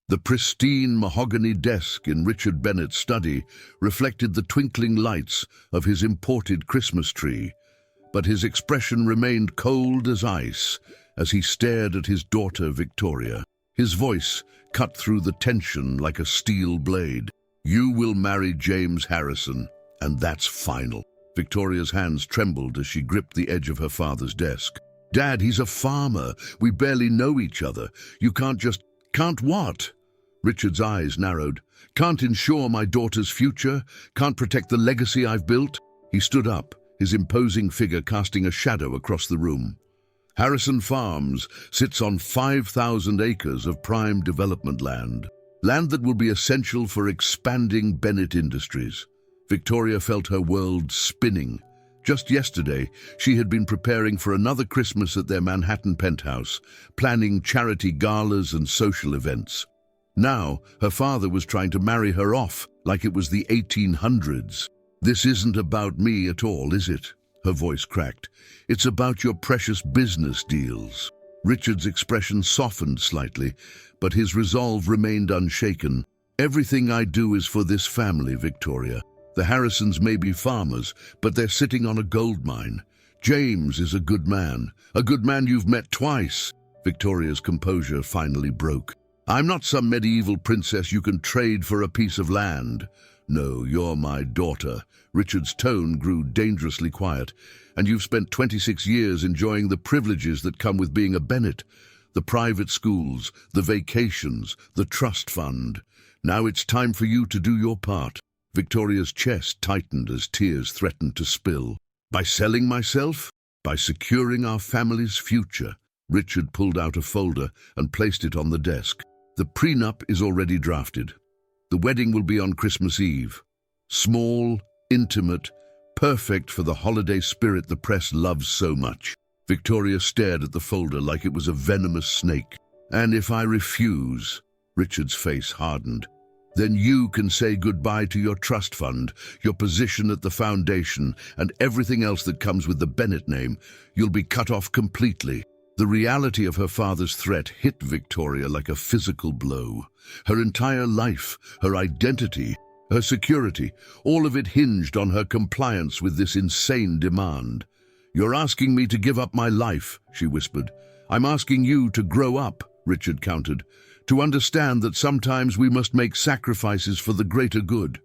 The pristine mahogany desk in Richard Bennett's study reflected the twinkling lights of his imported Christmas tree, but his expression remained cold as ice as he stared at his daughter Victoria. His voice cut through the tension like a steel blade. "You will marry James Harrison, and that's final." Victoria's hands trembled as she gripped the edge of her father's desk. "Dad, he's a farmer. We barely know each other. You can't just..." "Can't what?" Richard's eyes narrowed. "Can't ensure my daughter's future? Can't protect the legacy I've built?" He stood up, his imposing figure casting a shadow across the room. Harrison Farms sits on 5,000 acres of prime development land that will be essential for expanding Bennett Industries. Victoria felt her world spinning. Just yesterday, she had been preparing for another Christmas at their Manhattan penthouse, planning charity galas and social events. Now, her father was trying to marry her off like it was the 1800s. "This isn't about me at all, is it?" Her voice cracked. "It's about your precious business deals." Richard's expression softened slightly, but his resolve remained unshaken. "Everything I do is for this family, Victoria. The Harrisons may be farmers, but they're sitting on a gold mine. James is a good man you've met twice." Victoria's composure finally broke. "I'm not some medieval princess you can trade for a piece of land. No, you're my daughter." Richard's tone grew dangerously quiet. "And you've spent 26 years enjoying the privileges that come with being a Bennett. The private schools, the vacations, the trust fund. Now it's time for you to do your part." Victoria's chest tightened as tears threatened to spill. "By selling myself? By securing our family's future?" Richard pulled out a folder and placed it on the desk. "The prenup is already drafted. The wedding will be on Christmas Eve. Small, intimate, perfect for the holiday spirit the press loves so much." Victoria stared at the folder like it was a venomous snake. "And if I refuse?" Richard's face hardened. "Then you can say goodbye to your trust fund, your position at the foundation, and everything else that comes with the Bennett name. You'll be cut off completely." The reality of her father's threat hit Victoria like a physical blow. Her entire life, her identity, her security, all of it hinged on her compliance with this insane demand. "You're asking me to give up my life," she whispered. "I'm asking you to grow up," Richard countered, "to understand that sometimes we must make sacrifices for the greater good.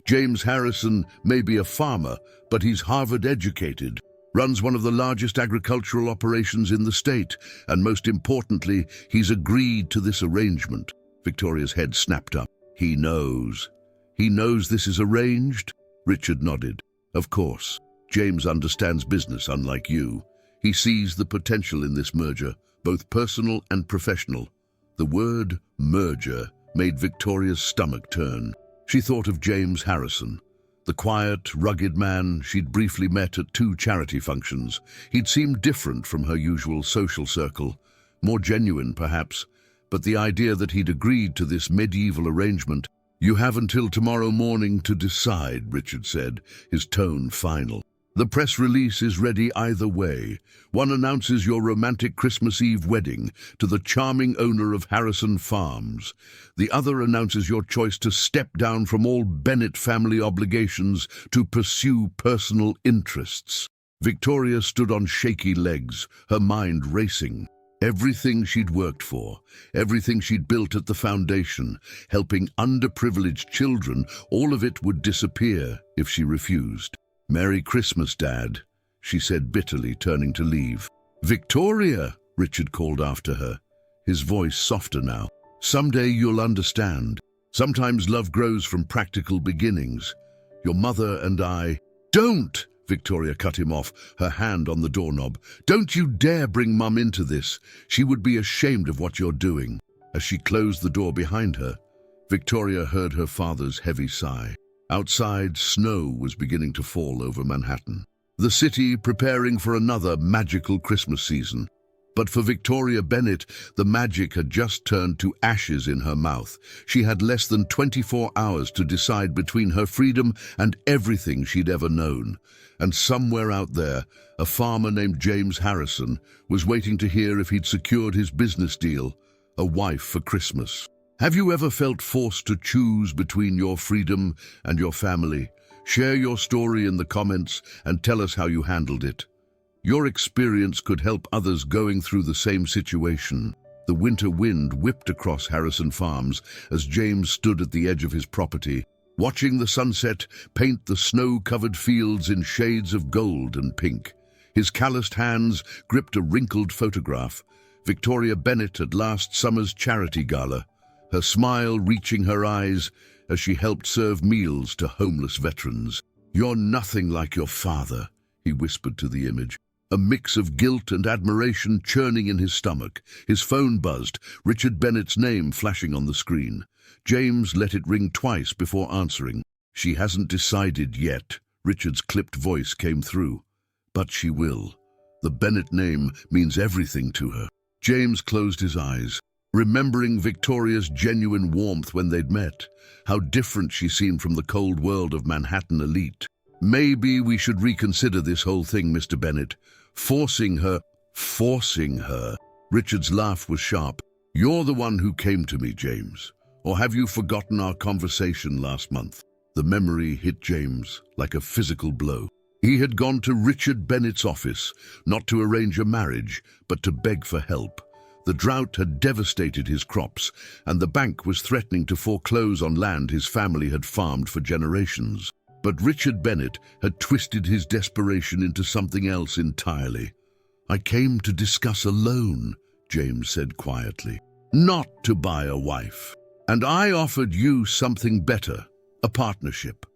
James Harrison may be a farmer, but he's Harvard-educated, runs one of the largest agricultural operations in the state, and most importantly, he's agreed to this arrangement." Victoria's head snapped up. "He knows. He knows this is arranged?" Richard nodded. "Of course. James understands business, unlike you. He sees the potential in this merger, both personal and professional." The word merger made Victoria's stomach turn. She thought of James Harrison, the quiet, rugged man she'd briefly met at 2 charity functions. He'd seemed different from her usual social circle, more genuine perhaps, but the idea that he'd agreed to this medieval arrangement— "You have until tomorrow morning to decide," Richard said, his tone final. "The press release is ready either way. One announces your romantic Christmas Eve wedding to the charming owner of Harrison Farms. The other announces your choice to step down from all Bennett family obligations to pursue personal interests." Victoria stood on shaky legs, her mind racing. Everything she'd worked for, everything she'd built at the foundation, helping underprivileged children, all of it would disappear if she refused. "Merry Christmas, Dad," she said bitterly, turning to leave. "Victoria," Richard called after her, his voice softer now. "Someday you'll understand. Sometimes love grows from practical beginnings. Your mother and I—" "Don't!" Victoria cut him off, her hand on the doorknob. "Don't you dare bring Mum into this. She would be ashamed of what you're doing." As she closed the door behind her, Victoria heard her father's heavy sigh. Outside, snow was beginning to fall over Manhattan. The city preparing for another magical Christmas season. But for Victoria Bennett, the magic had just turned to ashes in her mouth. She had less than 24 hours to decide between her freedom and everything she'd ever known. And somewhere out there, a farmer named James Harrison was waiting to hear if he'd secured his business deal, a wife for Christmas. Have you ever felt forced to choose between your freedom and your family? Share your story in the comments and tell us how you handled it. Your experience could help others going through the same situation. The winter wind whipped across Harrison Farms as James stood at the edge of his property, watching the sunset paint the snow-covered fields in shades of gold and pink. His calloused hands gripped a wrinkled photograph, Victoria Bennett at last summer's charity gala, her smile reaching her eyes as she helped serve meals to homeless veterans. "You're nothing like your father," he whispered to the image, a mix of guilt and admiration churning in his stomach. His phone buzzed, Richard Bennett's name flashing on the screen. James let it ring twice before answering. "She hasn't decided yet," Richard's clipped voice came through. "But she will. The Bennett name means everything to her." James closed his eyes, remembering Victoria's genuine warmth when they'd met, how different she seemed from the cold world of Manhattan elite. "Maybe we should reconsider this whole thing, Mr. Bennett. Forcing her. Richard's laugh was sharp. "You're the one who came to me, James. Or have you forgotten our conversation last month?" The memory hit James like a physical blow. He had gone to Richard Bennett's office, not to arrange a marriage, but to beg for help. The drought had devastated his crops, and the bank was threatening to foreclose on land his family had farmed for generations. But Richard Bennett had twisted his desperation into something else entirely. "I came to discuss a loan," James said quietly, "not to buy a wife. And I offered you something better, a partnership.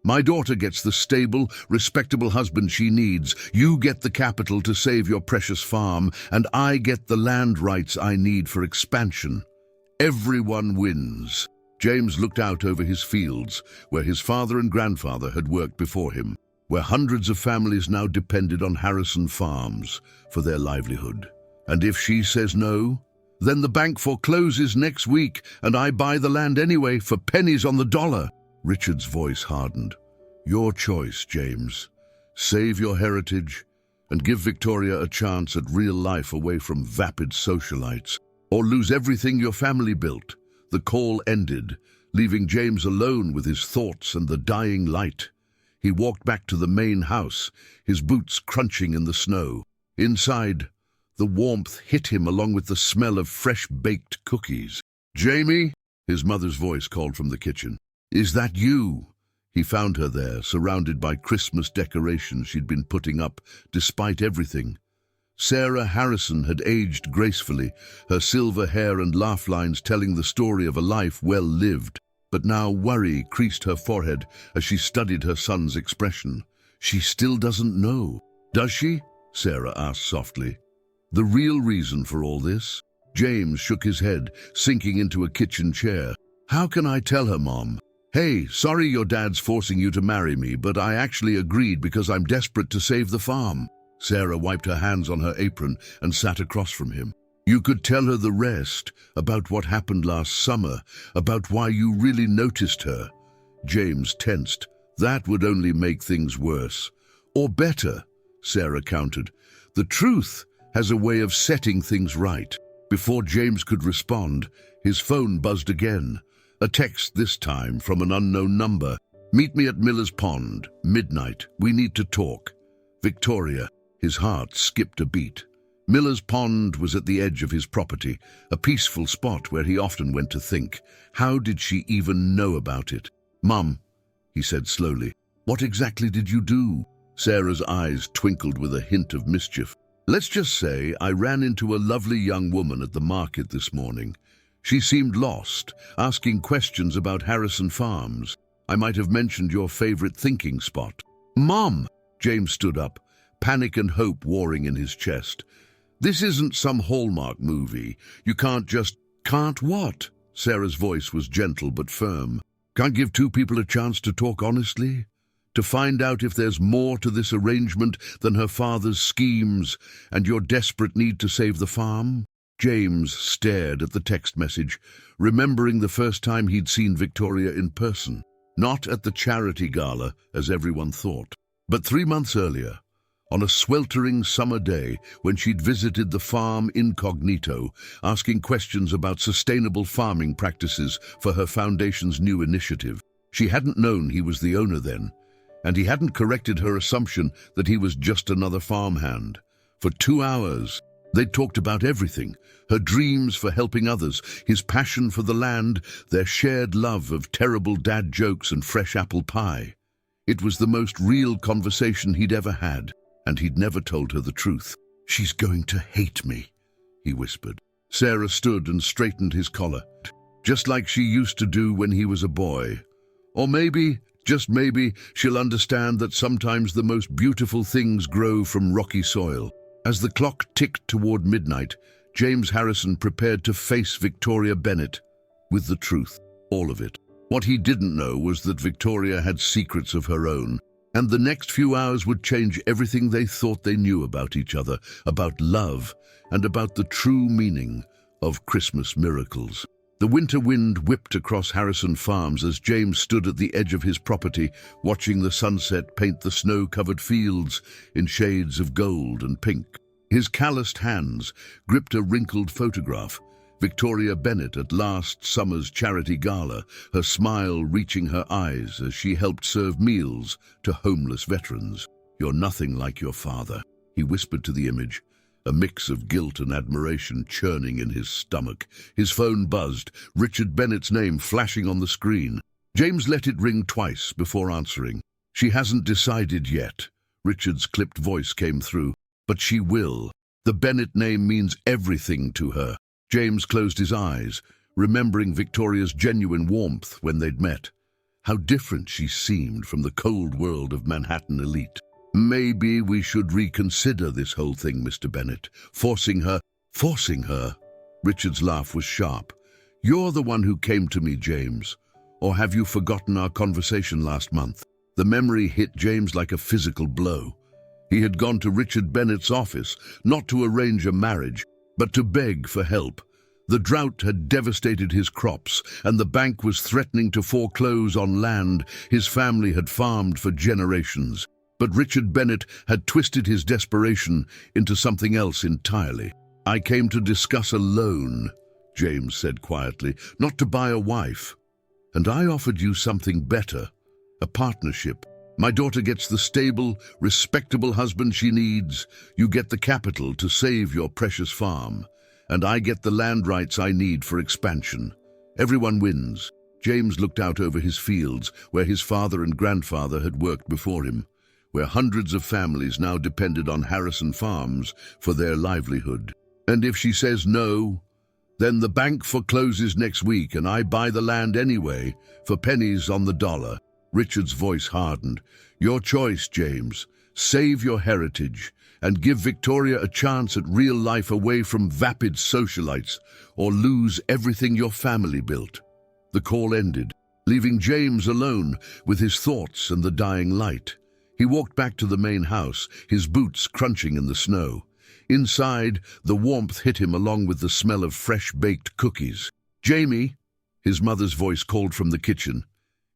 My daughter gets the stable, respectable husband she needs. You get the capital to save your precious farm, and I get the land rights I need for expansion. Everyone wins." James looked out over his fields, where his father and grandfather had worked before him, where hundreds of families now depended on Harrison Farms for their livelihood. "And if she says no, then the bank forecloses next week, and I buy the land anyway for pennies on the dollar." Richard's voice hardened. "Your choice, James. Save your heritage and give Victoria a chance at real life away from vapid socialites, or lose everything your family built." The call ended, leaving James alone with his thoughts and the dying light. He walked back to the main house, his boots crunching in the snow. Inside, the warmth hit him along with the smell of fresh-baked cookies. "Jamie?" his mother's voice called from the kitchen. "Is that you?" He found her there, surrounded by Christmas decorations she'd been putting up, despite everything. Sarah Harrison had aged gracefully, her silver hair and laugh lines telling the story of a life well lived. But now worry creased her forehead as she studied her son's expression. "She still doesn't know, does she?" Sarah asked softly. "The real reason for all this?" James shook his head, sinking into a kitchen chair. "How can I tell her, Mom? Hey, sorry your dad's forcing you to marry me, but I actually agreed because I'm desperate to save the farm." Sarah wiped her hands on her apron and sat across from him. "You could tell her the rest, about what happened last summer, about why you really noticed her." James tensed. "That would only make things worse." "Or better," Sarah countered. "The truth has a way of setting things right." Before James could respond, his phone buzzed again. A text this time from an unknown number. "Meet me at Miller's Pond, midnight. We need to talk. Victoria." His heart skipped a beat. Miller's Pond was at the edge of his property, a peaceful spot where he often went to think. How did she even know about it? "Mum," he said slowly, "what exactly did you do?" Sarah's eyes twinkled with a hint of mischief. "Let's just say I ran into a lovely young woman at the market this morning. She seemed lost, asking questions about Harrison Farms. I might have mentioned your favorite thinking spot." "Mom!" James stood up, panic and hope warring in his chest. "This isn't some Hallmark movie. You can't just—" "Can't what?" Sarah's voice was gentle but firm. "Can't give two people a chance to talk honestly? To find out if there's more to this arrangement than her father's schemes and your desperate need to save the farm?" James stared at the text message, remembering the first time he'd seen Victoria in person. Not at the charity gala, as everyone thought, but 3 months earlier, On a sweltering summer day, when she'd visited the farm incognito, asking questions about sustainable farming practices for her foundation's new initiative. She hadn't known he was the owner then, and he hadn't corrected her assumption that he was just another farmhand. For 2 hours, they'd talked about everything: her dreams for helping others, his passion for the land, their shared love of terrible dad jokes and fresh apple pie. It was the most real conversation he'd ever had, and he'd never told her the truth. "She's going to hate me," he whispered. Sarah stood and straightened his collar, just like she used to do when he was a boy. Or maybe, just maybe, she'll understand that sometimes the most beautiful things grow from rocky soil. As the clock ticked toward midnight, James Harrison prepared to face Victoria Bennett with the truth, all of it. What he didn't know was that Victoria had secrets of her own, and the next few hours would change everything they thought they knew about each other, about love, and about the true meaning of Christmas miracles. The winter wind whipped across Harrison Farms as James stood at the edge of his property, watching the sunset paint the snow-covered fields in shades of gold and pink. His calloused hands gripped a wrinkled photograph, Victoria Bennett at last summer's charity gala, her smile reaching her eyes as she helped serve meals to homeless veterans. "You're nothing like your father," he whispered to the image, a mix of guilt and admiration churning in his stomach. His phone buzzed, Richard Bennett's name flashing on the screen. James let it ring twice before answering. "She hasn't decided yet," Richard's clipped voice came through. "But she will. The Bennett name means everything to her." James closed his eyes, remembering Victoria's genuine warmth when they'd met. How different she seemed from the cold world of Manhattan elite. "Maybe we should reconsider this whole thing, Mr. Bennett. Forcing her. Richard's laugh was sharp. "You're the one who came to me, James. Or have you forgotten our conversation last month?" The memory hit James like a physical blow. He had gone to Richard Bennett's office, not to arrange a marriage, but to beg for help. The drought had devastated his crops, and the bank was threatening to foreclose on land his family had farmed for generations. But Richard Bennett had twisted his desperation into something else entirely. "I came to discuss a loan," James said quietly, "not to buy a wife. And I offered you something better, a partnership. My daughter gets the stable, respectable husband she needs. You get the capital to save your precious farm. And I get the land rights I need for expansion. Everyone wins." James looked out over his fields, where his father and grandfather had worked before him, where hundreds of families now depended on Harrison Farms for their livelihood. "And if she says no, then the bank forecloses next week and I buy the land anyway, for pennies on the dollar." Richard's voice hardened. "Your choice, James. Save your heritage and give Victoria a chance at real life away from vapid socialites, or lose everything your family built." The call ended, leaving James alone with his thoughts and the dying light. He walked back to the main house, his boots crunching in the snow. Inside, the warmth hit him along with the smell of fresh-baked cookies. "Jamie," his mother's voice called from the kitchen.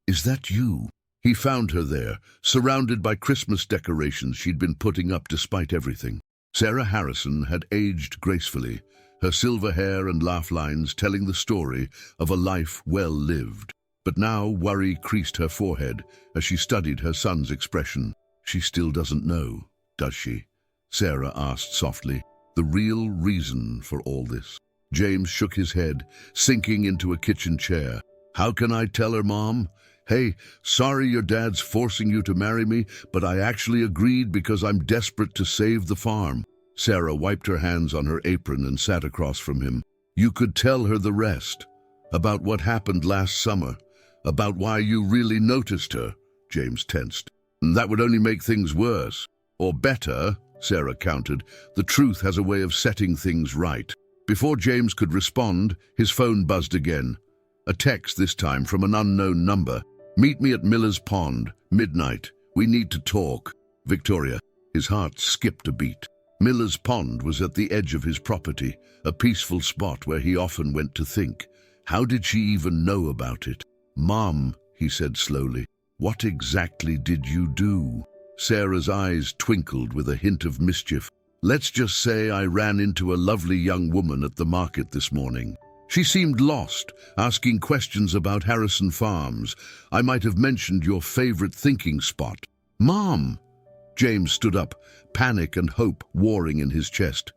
"Is that you?" He found her there, surrounded by Christmas decorations she'd been putting up despite everything. Sarah Harrison had aged gracefully, her silver hair and laugh lines telling the story of a life well lived. But now worry creased her forehead as she studied her son's expression. "She still doesn't know, does she?" Sarah asked softly. "The real reason for all this?" James shook his head, sinking into a kitchen chair. "How can I tell her, Mom? Hey, sorry your dad's forcing you to marry me, but I actually agreed because I'm desperate to save the farm." Sarah wiped her hands on her apron and sat across from him. "You could tell her the rest, about what happened last summer, about why you really noticed her." James tensed. "That would only make things worse." "Or better," Sarah countered. "The truth has a way of setting things right." Before James could respond, his phone buzzed again. A text this time from an unknown number. "Meet me at Miller's Pond, midnight. We need to talk. Victoria." His heart skipped a beat. Miller's Pond was at the edge of his property, a peaceful spot where he often went to think. How did she even know about it? "Mom," he said slowly, "what exactly did you do?" Sarah's eyes twinkled with a hint of mischief. Let's just say I ran into a lovely young woman at the market this morning. She seemed lost, asking questions about Harrison Farms. I might have mentioned your favorite thinking spot. Mom! James stood up, panic and hope warring in his chest.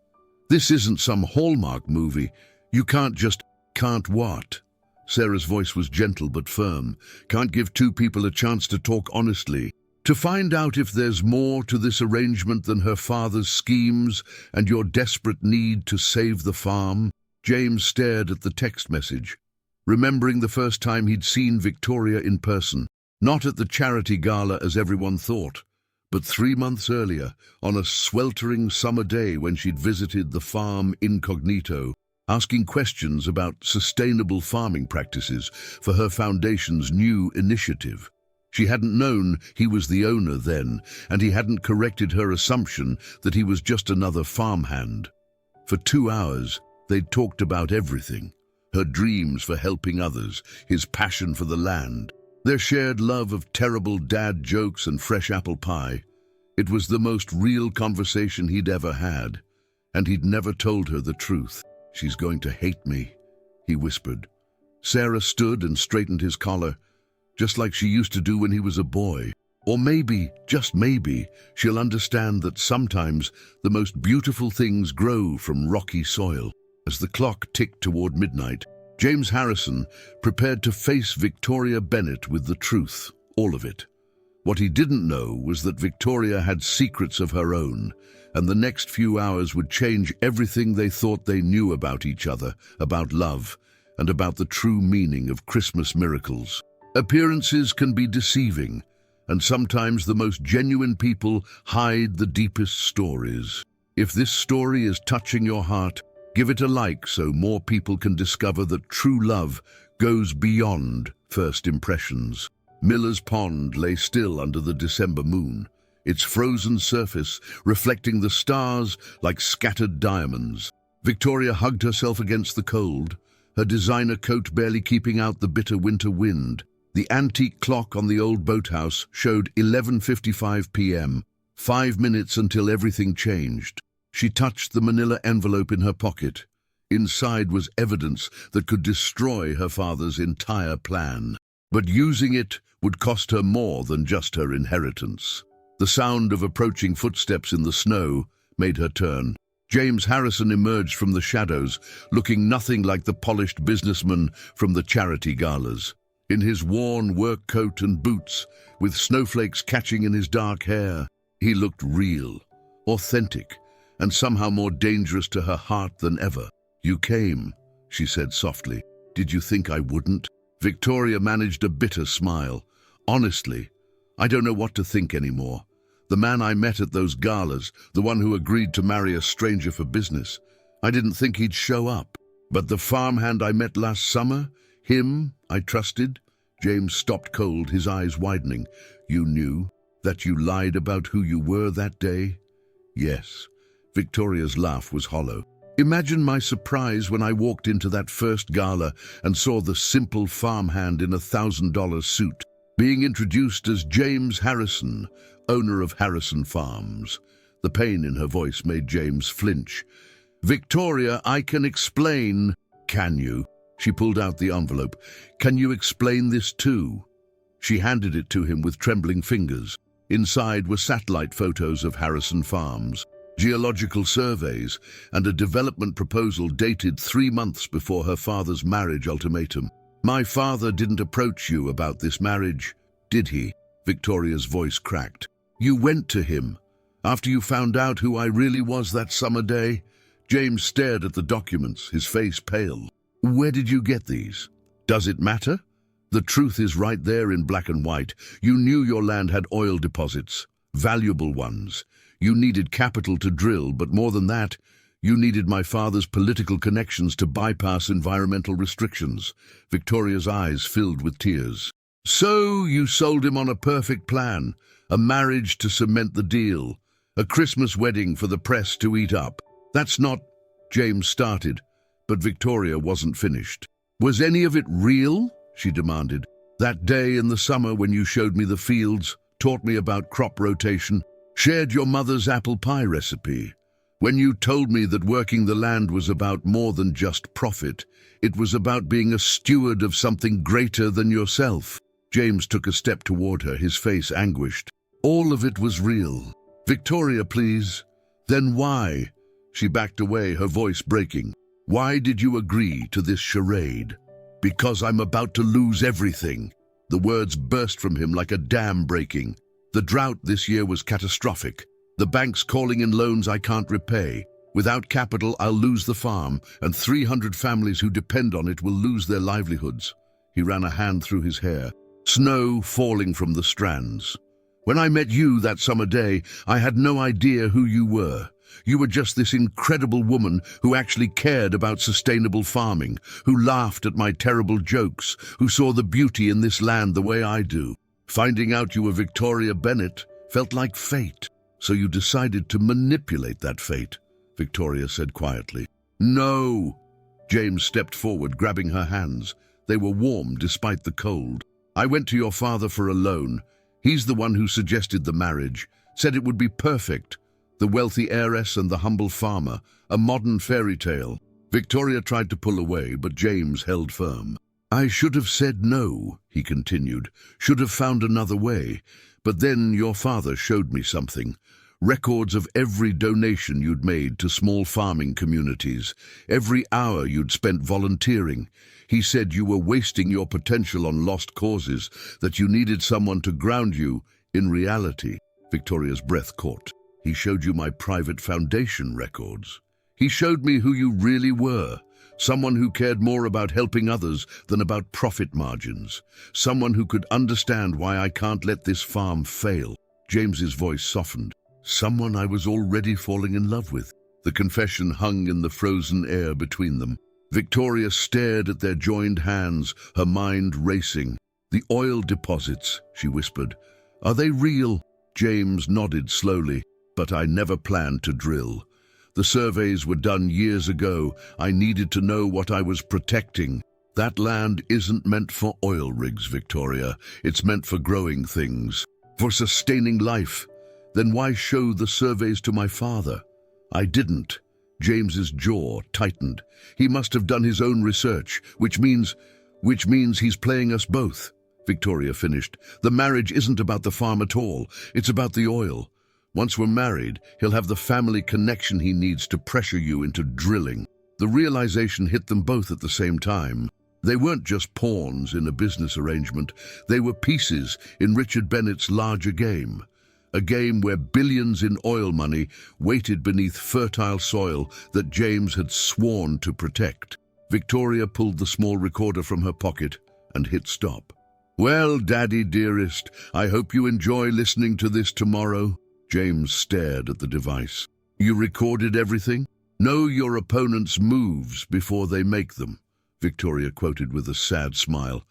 This isn't some Hallmark movie. You can't just... Can't what? Sarah's voice was gentle but firm. Can't give two people a chance to talk honestly. To find out if there's more to this arrangement than her father's schemes and your desperate need to save the farm? James stared at the text message, remembering the first time he'd seen Victoria in person, not at the charity gala as everyone thought, but 3 months earlier, on a sweltering summer day when she'd visited the farm incognito, asking questions about sustainable farming practices for her foundation's new initiative. She hadn't known he was the owner then, and he hadn't corrected her assumption that he was just another farmhand. For 2 hours, they'd talked about everything: her dreams for helping others, his passion for the land, their shared love of terrible dad jokes and fresh apple pie. It was the most real conversation he'd ever had, and he'd never told her the truth. She's going to hate me, he whispered. Sarah stood and straightened his collar, just like she used to do when he was a boy. Or maybe, just maybe, she'll understand that sometimes the most beautiful things grow from rocky soil. As the clock ticked toward midnight, James Harrison prepared to face Victoria Bennett with the truth, all of it. What he didn't know was that Victoria had secrets of her own, and the next few hours would change everything they thought they knew about each other, about love, and about the true meaning of Christmas miracles. Appearances can be deceiving, and sometimes the most genuine people hide the deepest stories. If this story is touching your heart, give it a like so more people can discover that true love goes beyond first impressions. Miller's Pond lay still under the December moon, its frozen surface reflecting the stars like scattered diamonds. Victoria hugged herself against the cold, her designer coat barely keeping out the bitter winter wind. The antique clock on the old boathouse showed 11:55 p.m., 5 minutes until everything changed. She touched the manila envelope in her pocket. Inside was evidence that could destroy her father's entire plan. But using it would cost her more than just her inheritance. The sound of approaching footsteps in the snow made her turn. James Harrison emerged from the shadows, looking nothing like the polished businessman from the charity galas. In his worn work coat and boots, with snowflakes catching in his dark hair, he looked real, authentic, and somehow more dangerous to her heart than ever. "You came," she said softly. "Did you think I wouldn't?" Victoria managed a bitter smile. "Honestly, I don't know what to think anymore. The man I met at those galas, the one who agreed to marry a stranger for business, I didn't think he'd show up. But the farmhand I met last summer, him I trusted." James stopped cold, his eyes widening. "You knew that you lied about who you were that day?" "Yes." Victoria's laugh was hollow. "Imagine my surprise when I walked into that first gala and saw the simple farmhand in a $1,000 suit, being introduced as James Harrison, owner of Harrison Farms." The pain in her voice made James flinch. "Victoria, I can explain." "Can you?" She pulled out the envelope. "Can you explain this too?" She handed it to him with trembling fingers. Inside were satellite photos of Harrison Farms, geological surveys, and a development proposal dated 3 months before her father's marriage ultimatum. "My father didn't approach you about this marriage, did he?" Victoria's voice cracked. "You went to him after you found out who I really was that summer day?" James stared at the documents, his face pale. "Where did you get these? Does it matter? The truth is right there in black and white. You knew your land had oil deposits, valuable ones. You needed capital to drill, but more than that, you needed my father's political connections to bypass environmental restrictions." Victoria's eyes filled with tears. "So you sold him on a perfect plan, a marriage to cement the deal, a Christmas wedding for the press to eat up. That's not..." James started, but Victoria wasn't finished. "Was any of it real?" she demanded. "That day in the summer when you showed me the fields, taught me about crop rotation, shared your mother's apple pie recipe. When you told me that working the land was about more than just profit, it was about being a steward of something greater than yourself. James took a step toward her, his face anguished. All of it was real. Victoria, please. Then why? She backed away, her voice breaking. Why did you agree to this charade? Because I'm about to lose everything. The words burst from him like a dam breaking. The drought this year was catastrophic. The bank's calling in loans I can't repay. Without capital, I'll lose the farm, and 300 families who depend on it will lose their livelihoods. He ran a hand through his hair. Snow falling from the strands. When I met you that summer day, I had no idea who you were. You were just this incredible woman who actually cared about sustainable farming, who laughed at my terrible jokes, who saw the beauty in this land the way I do. Finding out you were Victoria Bennett felt like fate, so you decided to manipulate that fate, Victoria said quietly. No! James stepped forward, grabbing her hands. They were warm despite the cold. I went to your father for a loan. He's the one who suggested the marriage, said it would be perfect. The wealthy heiress and the humble farmer, a modern fairy tale. Victoria tried to pull away, but James held firm. I should have said no, he continued, should have found another way. But then your father showed me something. Records of every donation you'd made to small farming communities, every hour you'd spent volunteering. He said you were wasting your potential on lost causes, that you needed someone to ground you in reality. Victoria's breath caught. He showed you my private foundation records. He showed me who you really were. Someone who cared more about helping others than about profit margins. Someone who could understand why I can't let this farm fail. James's voice softened. Someone I was already falling in love with. The confession hung in the frozen air between them. Victoria stared at their joined hands, her mind racing. The oil deposits, she whispered. Are they real? James nodded slowly. But I never planned to drill. The surveys were done years ago. I needed to know what I was protecting. That land isn't meant for oil rigs, Victoria. It's meant for growing things, for sustaining life. Then why show the surveys to my father? I didn't. James's jaw tightened. He must have done his own research, which means he's playing us both. Victoria finished. The marriage isn't about the farm at all. It's about the oil. Once we're married, he'll have the family connection he needs to pressure you into drilling. The realization hit them both at the same time. They weren't just pawns in a business arrangement. They were pieces in Richard Bennett's larger game. A game where billions in oil money waited beneath fertile soil that James had sworn to protect. Victoria pulled the small recorder from her pocket and hit stop. Well, Daddy dearest, I hope you enjoy listening to this tomorrow. James stared at the device. You recorded everything? Know your opponent's moves before they make them, Victoria quoted with a sad smile.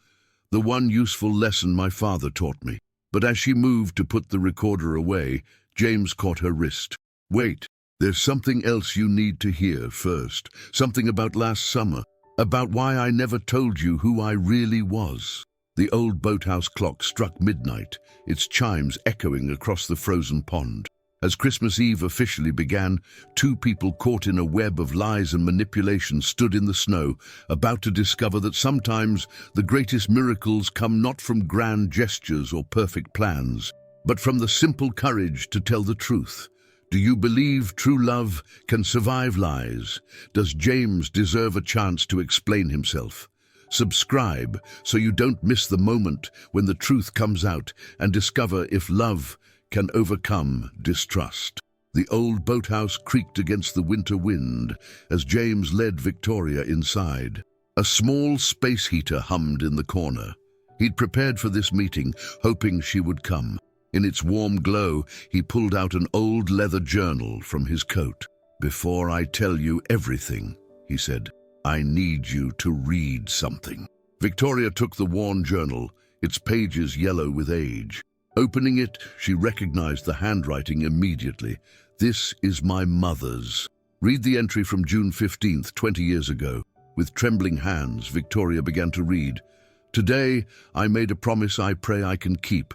The one useful lesson my father taught me. But as she moved to put the recorder away, James caught her wrist. Wait, there's something else you need to hear first. Something about last summer. About why I never told you who I really was. The old boathouse clock struck midnight, its chimes echoing across the frozen pond. As Christmas Eve officially began, two people caught in a web of lies and manipulation stood in the snow, about to discover that sometimes the greatest miracles come not from grand gestures or perfect plans, but from the simple courage to tell the truth. Do you believe true love can survive lies? Does James deserve a chance to explain himself? Subscribe so you don't miss the moment when the truth comes out and discover if love can overcome distrust. The old boathouse creaked against the winter wind as James led Victoria inside. A small space heater hummed in the corner. He'd prepared for this meeting, hoping she would come. In its warm glow, he pulled out an old leather journal from his coat. Before I tell you everything, he said, I need you to read something. Victoria took the worn journal, its pages yellow with age. Opening it, she recognized the handwriting immediately. This is my mother's. Read the entry from June 15th, 20 years ago. With trembling hands, Victoria began to read. Today, I made a promise I pray I can keep.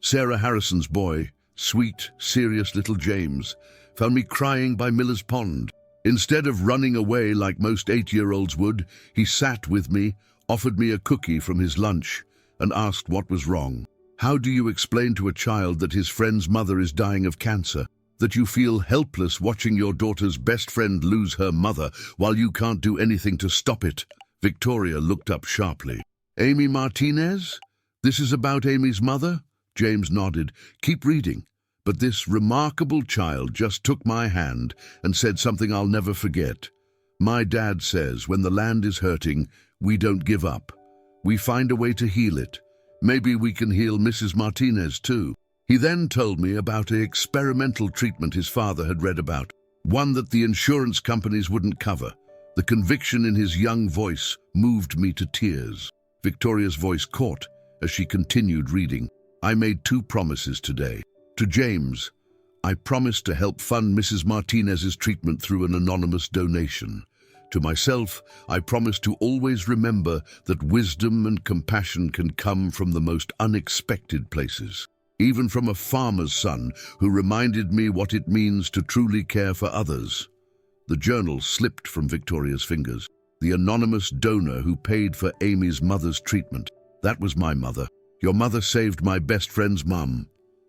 Sarah Harrison's boy, sweet, serious little James, found me crying by Miller's Pond. Instead of running away like most 8-year-olds would, he sat with me, offered me a cookie from his lunch, and asked what was wrong. How do you explain to a child that his friend's mother is dying of cancer? That you feel helpless watching your daughter's best friend lose her mother while you can't do anything to stop it? Victoria looked up sharply. Amy Martinez? This is about Amy's mother? James nodded. Keep reading. But this remarkable child just took my hand and said something I'll never forget. My dad says when the land is hurting, we don't give up. We find a way to heal it. Maybe we can heal Mrs. Martinez too. He then told me about an experimental treatment his father had read about, one that the insurance companies wouldn't cover. The conviction in his young voice moved me to tears. Victoria's voice caught as she continued reading. I made 2 promises today. To James, I promised to help fund Mrs. Martinez's treatment through an anonymous donation. To myself, I promised to always remember that wisdom and compassion can come from the most unexpected places, even from a farmer's son who reminded me what it means to truly care for others. The journal slipped from Victoria's fingers. The anonymous donor who paid for Amy's mother's treatment. That was my mother. Your mother saved my best friend's mum,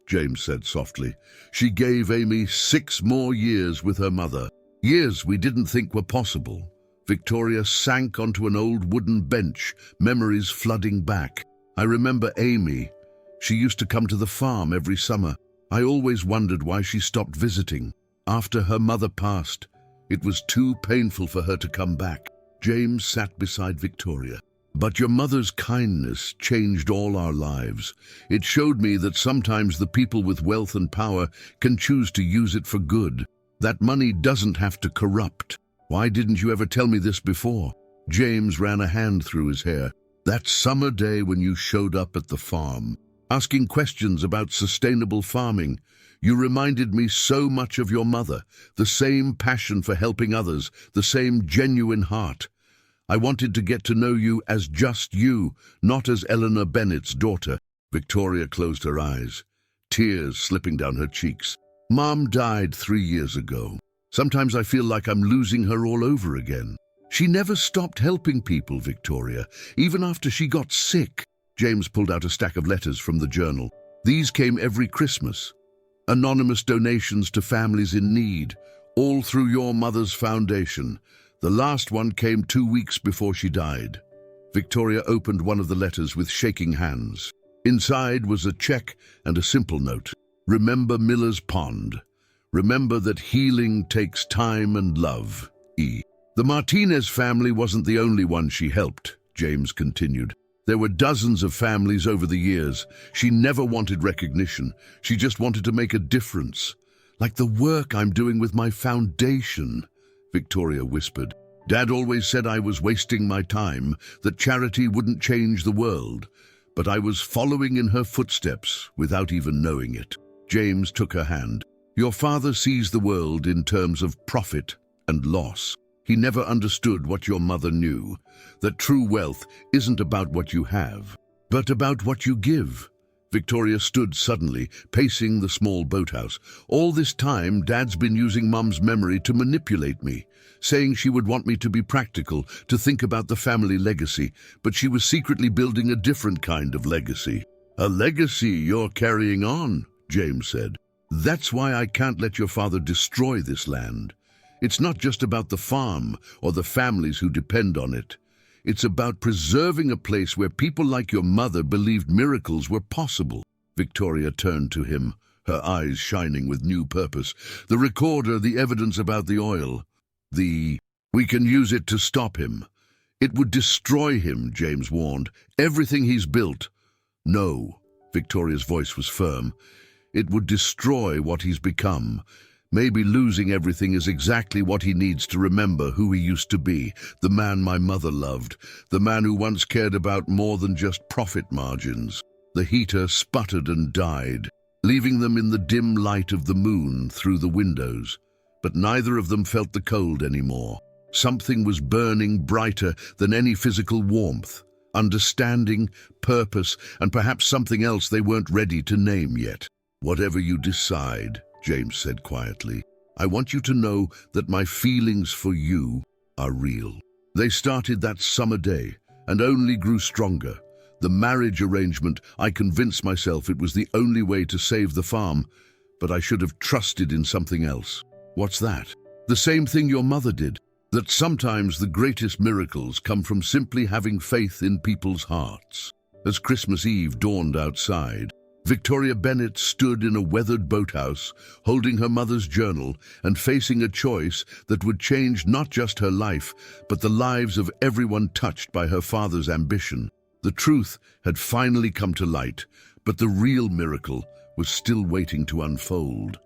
James said softly. She gave Amy 6 more years with her mother. Years we didn't think were possible. Victoria sank onto an old wooden bench, memories flooding back. I remember Amy. She used to come to the farm every summer. I always wondered why she stopped visiting. After her mother passed, it was too painful for her to come back. James sat beside Victoria. But your mother's kindness changed all our lives. It showed me that sometimes the people with wealth and power can choose to use it for good. That money doesn't have to corrupt. Why didn't you ever tell me this before? James ran a hand through his hair. That summer day when you showed up at the farm, asking questions about sustainable farming, you reminded me so much of your mother, the same passion for helping others, the same genuine heart. I wanted to get to know you as just you, not as Eleanor Bennett's daughter. Victoria closed her eyes, tears slipping down her cheeks. Mom died 3 years ago. Sometimes I feel like I'm losing her all over again. She never stopped helping people, Victoria, even after she got sick. James pulled out a stack of letters from the journal. These came every Christmas. Anonymous donations to families in need, all through your mother's foundation. The last one came 2 weeks before she died. Victoria opened one of the letters with shaking hands. Inside was a check and a simple note. Remember Miller's Pond. Remember that healing takes time and love. E. The Martinez family wasn't the only one she helped, James continued. There were dozens of families over the years. She never wanted recognition. She just wanted to make a difference. Like the work I'm doing with my foundation, Victoria whispered. Dad always said I was wasting my time, that charity wouldn't change the world. But I was following in her footsteps without even knowing it. James took her hand. Your father sees the world in terms of profit and loss. He never understood what your mother knew, that true wealth isn't about what you have, but about what you give. Victoria stood suddenly, pacing the small boathouse. All this time, Dad's been using Mum's memory to manipulate me, saying she would want me to be practical, to think about the family legacy, but she was secretly building a different kind of legacy. A legacy you're carrying on, James said. That's why I can't let your father destroy this land. It's not just about the farm or the families who depend on it. It's about preserving a place where people like your mother believed miracles were possible. Victoria turned to him, her eyes shining with new purpose. The recorder, the evidence about the oil. We can use it to stop him. It would destroy him, James warned. Everything he's built. No, Victoria's voice was firm. It would destroy what he's become. Maybe losing everything is exactly what he needs to remember who he used to be, the man my mother loved, the man who once cared about more than just profit margins. The heater sputtered and died, leaving them in the dim light of the moon through the windows. But neither of them felt the cold anymore. Something was burning brighter than any physical warmth. understanding, purpose, and perhaps something else they weren't ready to name yet. "Whatever you decide," James said quietly, "I want you to know that my feelings for you are real." They started that summer day and only grew stronger. The marriage arrangement, I convinced myself it was the only way to save the farm, but I should have trusted in something else. "What's that?" "The same thing your mother did, that sometimes the greatest miracles come from simply having faith in people's hearts." As Christmas Eve dawned outside, Victoria Bennett stood in a weathered boathouse, holding her mother's journal and facing a choice that would change not just her life, but the lives of everyone touched by her father's ambition. The truth had finally come to light, but the real miracle was still waiting to unfold.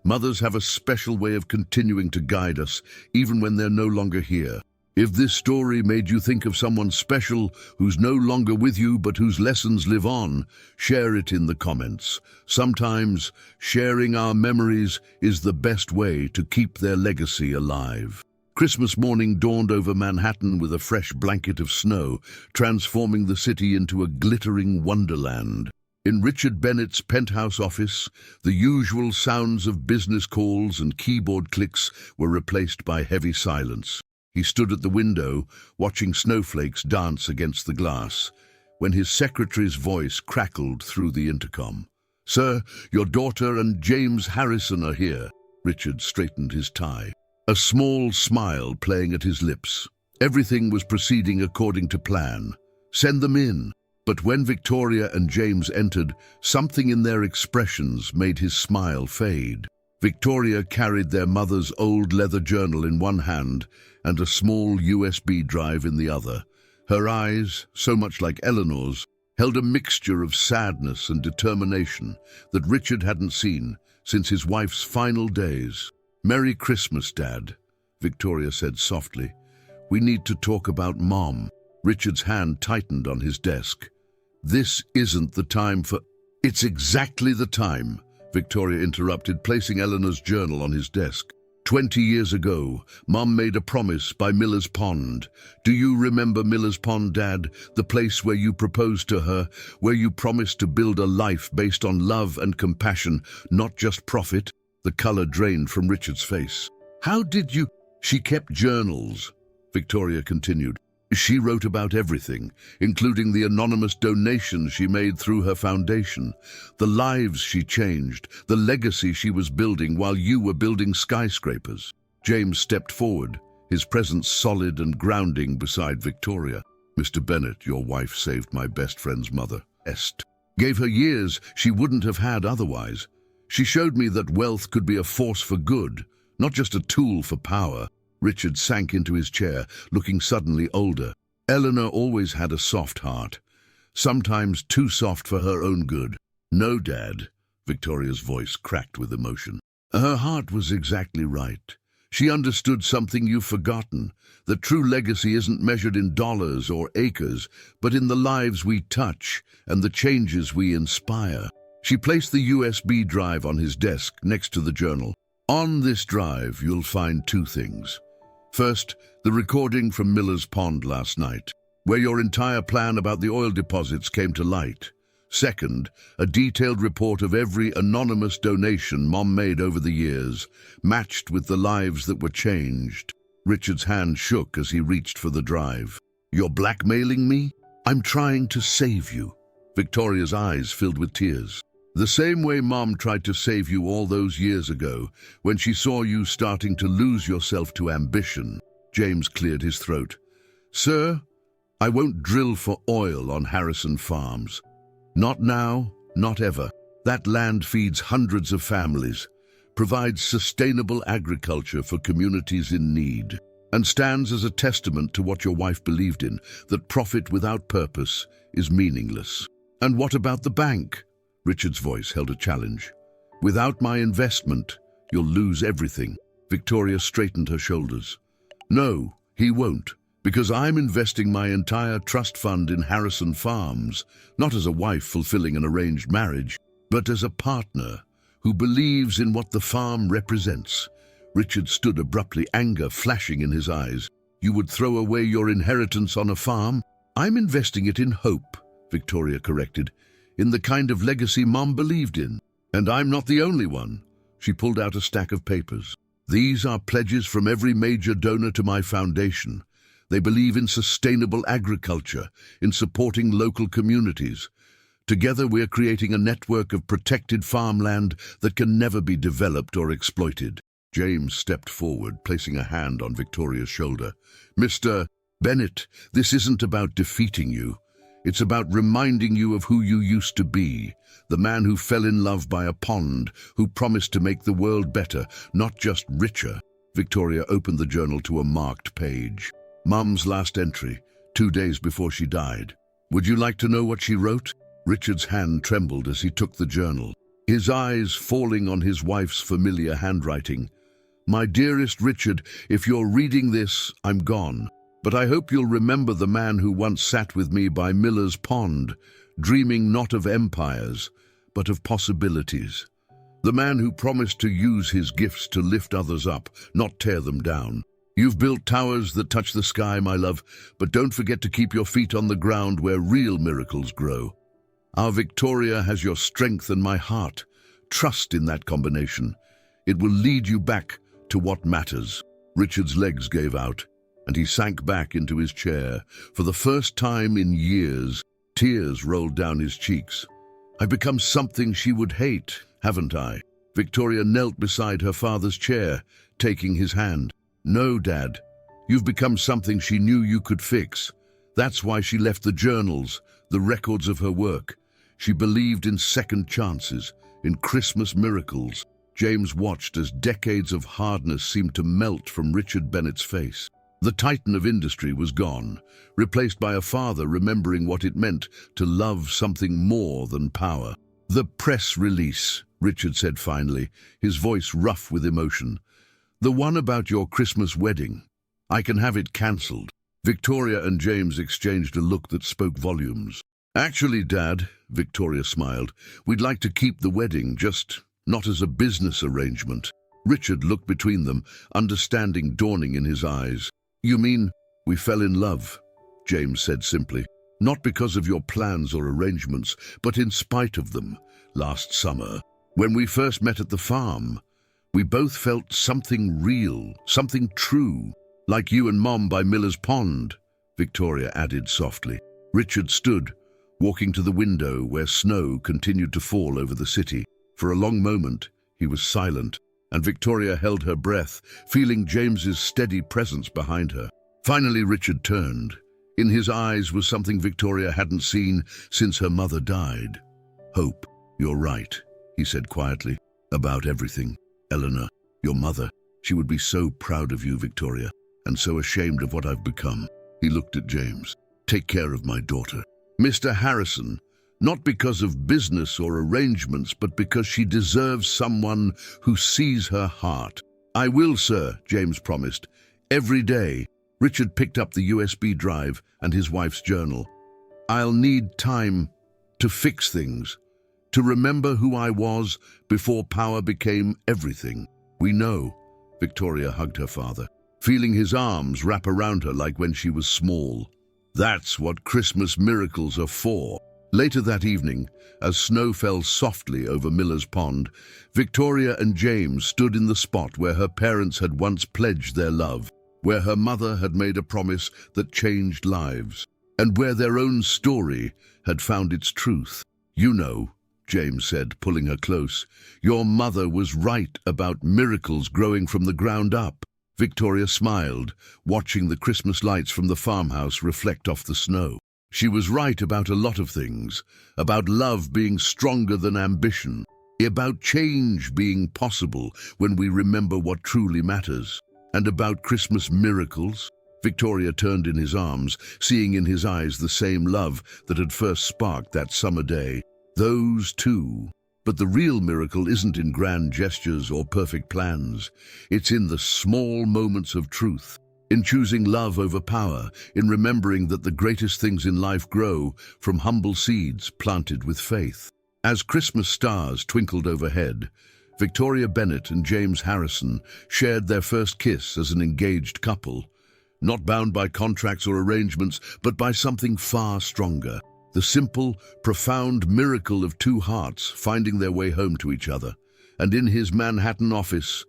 Mothers have a special way of continuing to guide us, even when they're no longer here. If this story made you think of someone special who's no longer with you but whose lessons live on, share it in the comments. Sometimes sharing our memories is the best way to keep their legacy alive. Christmas morning dawned over Manhattan with a fresh blanket of snow, transforming the city into a glittering wonderland. In Richard Bennett's penthouse office, the usual sounds of business calls and keyboard clicks were replaced by heavy silence. He stood at the window, watching snowflakes dance against the glass, when his secretary's voice crackled through the intercom. "Sir, your daughter and James Harrison are here." Richard straightened his tie, a small smile playing at his lips. Everything was proceeding according to plan. "Send them in." But when Victoria and James entered, something in their expressions made his smile fade. Victoria carried their mother's old leather journal in one hand and a small USB drive in the other. Her eyes, so much like Eleanor's, held a mixture of sadness and determination that Richard hadn't seen since his wife's final days. "Merry Christmas, Dad," Victoria said softly. "We need to talk about Mom." Richard's hand tightened on his desk. "This isn't the time for—" "It's exactly the time," Victoria interrupted, placing Eleanor's journal on his desk. 20 years ago, Mom made a promise by Miller's Pond. Do you remember Miller's Pond, Dad? The place where you proposed to her, where you promised to build a life based on love and compassion, not just profit?" The color drained from Richard's face. "How did you—" "She kept journals," Victoria continued. "She wrote about everything, including the anonymous donations she made through her foundation, the lives she changed, the legacy she was building while you were building skyscrapers." James stepped forward, his presence solid and grounding beside Victoria. "Mr. Bennett, your wife saved my best friend's mother, Est. Gave her years she wouldn't have had otherwise. She showed me that wealth could be a force for good, not just a tool for power." Richard sank into his chair, looking suddenly older. "Eleanor always had a soft heart, sometimes too soft for her own good." "No, Dad," Victoria's voice cracked with emotion. "Her heart was exactly right. She understood something you've forgotten, that true legacy isn't measured in dollars or acres, but in the lives we touch and the changes we inspire." She placed the USB drive on his desk next to the journal. "On this drive, you'll find two things. First, the recording from Miller's Pond last night, where your entire plan about the oil deposits came to light. Second, a detailed report of every anonymous donation Mom made over the years, matched with the lives that were changed." Richard's hand shook as he reached for the drive. "You're blackmailing me?" "I'm trying to save you." Victoria's eyes filled with tears. "The same way Mom tried to save you all those years ago, when she saw you starting to lose yourself to ambition." James cleared his throat. "Sir, I won't drill for oil on Harrison Farms. Not now, not ever. That land feeds hundreds of families, provides sustainable agriculture for communities in need, and stands as a testament to what your wife believed in, that profit without purpose is meaningless." "And what about the bank?" Richard's voice held a challenge. "Without my investment, you'll lose everything." Victoria straightened her shoulders. "No, he won't, because I'm investing my entire trust fund in Harrison Farms, not as a wife fulfilling an arranged marriage, but as a partner who believes in what the farm represents." Richard stood abruptly, anger flashing in his eyes. "You would throw away your inheritance on a farm?" I'm investing it in hope, Victoria corrected, in the kind of legacy Mom believed in. And I'm not the only one. She pulled out a stack of papers. These are pledges from every major donor to my foundation. They believe in sustainable agriculture, in supporting local communities. Together we're creating a network of protected farmland that can never be developed or exploited. James stepped forward, placing a hand on Victoria's shoulder. Mr. Bennett, this isn't about defeating you. It's about reminding you of who you used to be. The man who fell in love by a pond, who promised to make the world better, not just richer. Victoria opened the journal to a marked page. Mum's last entry, 2 days before she died. Would you like to know what she wrote? Richard's hand trembled as he took the journal, his eyes falling on his wife's familiar handwriting. My dearest Richard, if you're reading this, I'm gone. But I hope you'll remember the man who once sat with me by Miller's Pond, dreaming not of empires, but of possibilities. The man who promised to use his gifts to lift others up, not tear them down. You've built towers that touch the sky, my love, but don't forget to keep your feet on the ground where real miracles grow. Our Victoria has your strength and my heart. Trust in that combination. It will lead you back to what matters. Richard's legs gave out, and he sank back into his chair. For the first time in years, tears rolled down his cheeks. I've become something she would hate, haven't I? Victoria knelt beside her father's chair, taking his hand. No, Dad. You've become something she knew you could fix. That's why she left the journals, the records of her work. She believed in second chances, in Christmas miracles. James watched as decades of hardness seemed to melt from Richard Bennett's face. The titan of industry was gone, replaced by a father remembering what it meant to love something more than power. The press release, Richard said finally, his voice rough with emotion. The one about your Christmas wedding. I can have it cancelled. Victoria and James exchanged a look that spoke volumes. Actually, Dad, Victoria smiled, we'd like to keep the wedding, just not as a business arrangement. Richard looked between them, understanding dawning in his eyes. You mean we fell in love, James said simply. Not because of your plans or arrangements, but in spite of them. Last summer, when we first met at the farm, we both felt something real, something true, like you and Mom by Miller's Pond, Victoria added softly. Richard stood, walking to the window where snow continued to fall over the city. For a long moment, he was silent, and Victoria held her breath, feeling James's steady presence behind her. Finally, Richard turned. In his eyes was something Victoria hadn't seen since her mother died. Hope, you're right, he said quietly, about everything. Eleanor, your mother, she would be so proud of you, Victoria, and so ashamed of what I've become. He looked at James. Take care of my daughter. Mr. Harrison, not because of business or arrangements, but because she deserves someone who sees her heart. I will, sir, James promised. Every day. Richard picked up the USB drive and his wife's journal. I'll need time to fix things, to remember who I was before power became everything. We know. Victoria hugged her father, feeling his arms wrap around her like when she was small. That's what Christmas miracles are for. Later that evening, as snow fell softly over Miller's Pond, Victoria and James stood in the spot where her parents had once pledged their love, where her mother had made a promise that changed lives, and where their own story had found its truth. You know, James said, pulling her close, your mother was right about miracles growing from the ground up. Victoria smiled, watching the Christmas lights from the farmhouse reflect off the snow. She was right about a lot of things, about love being stronger than ambition, about change being possible when we remember what truly matters, and about Christmas miracles. Victoria turned in his arms, seeing in his eyes the same love that had first sparked that summer day. Those two. But the real miracle isn't in grand gestures or perfect plans. It's in the small moments of truth, in choosing love over power, in remembering that the greatest things in life grow from humble seeds planted with faith. As Christmas stars twinkled overhead, Victoria Bennett and James Harrison shared their first kiss as an engaged couple. not bound by contracts or arrangements, but by something far stronger. The simple, profound miracle of two hearts finding their way home to each other. And in his Manhattan office,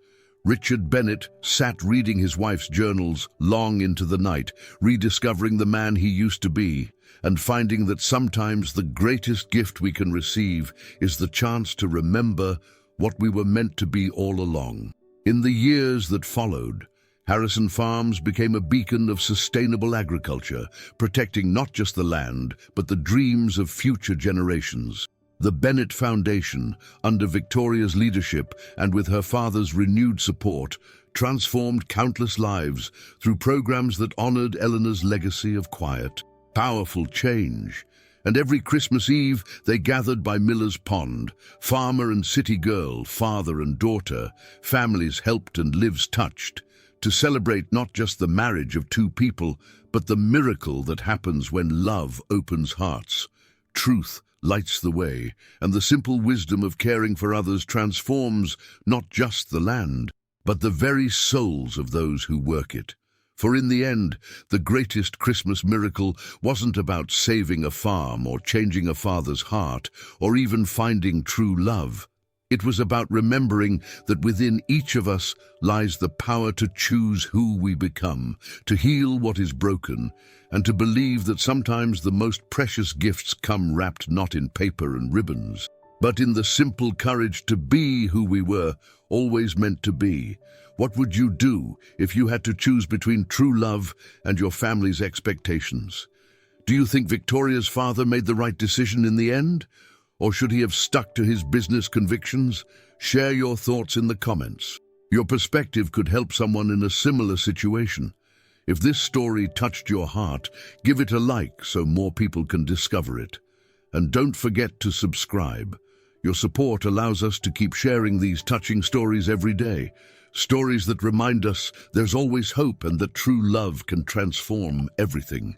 Richard Bennett sat reading his wife's journals long into the night, rediscovering the man he used to be, and finding that sometimes the greatest gift we can receive is the chance to remember what we were meant to be all along. In the years that followed, Harrison Farms became a beacon of sustainable agriculture, protecting not just the land, but the dreams of future generations. The Bennett Foundation, under Victoria's leadership and with her father's renewed support, transformed countless lives through programs that honored Eleanor's legacy of quiet, powerful change. And every Christmas Eve, they gathered by Miller's Pond, farmer and city girl, father and daughter, families helped and lives touched, to celebrate not just the marriage of two people, but the miracle that happens when love opens hearts. Truth lights the way, and the simple wisdom of caring for others transforms not just the land, but the very souls of those who work it. For in the end, the greatest Christmas miracle wasn't about saving a farm or changing a father's heart or even finding true love. It was about remembering that within each of us lies the power to choose who we become, to heal what is broken, and to believe that sometimes the most precious gifts come wrapped not in paper and ribbons, but in the simple courage to be who we were always meant to be. What would you do if you had to choose between true love and your family's expectations? Do you think Victoria's father made the right decision in the end? Or should he have stuck to his business convictions? Share your thoughts in the comments. Your perspective could help someone in a similar situation. If this story touched your heart, give it a like so more people can discover it. And don't forget to subscribe. Your support allows us to keep sharing these touching stories every day. Stories that remind us there's always hope and that true love can transform everything.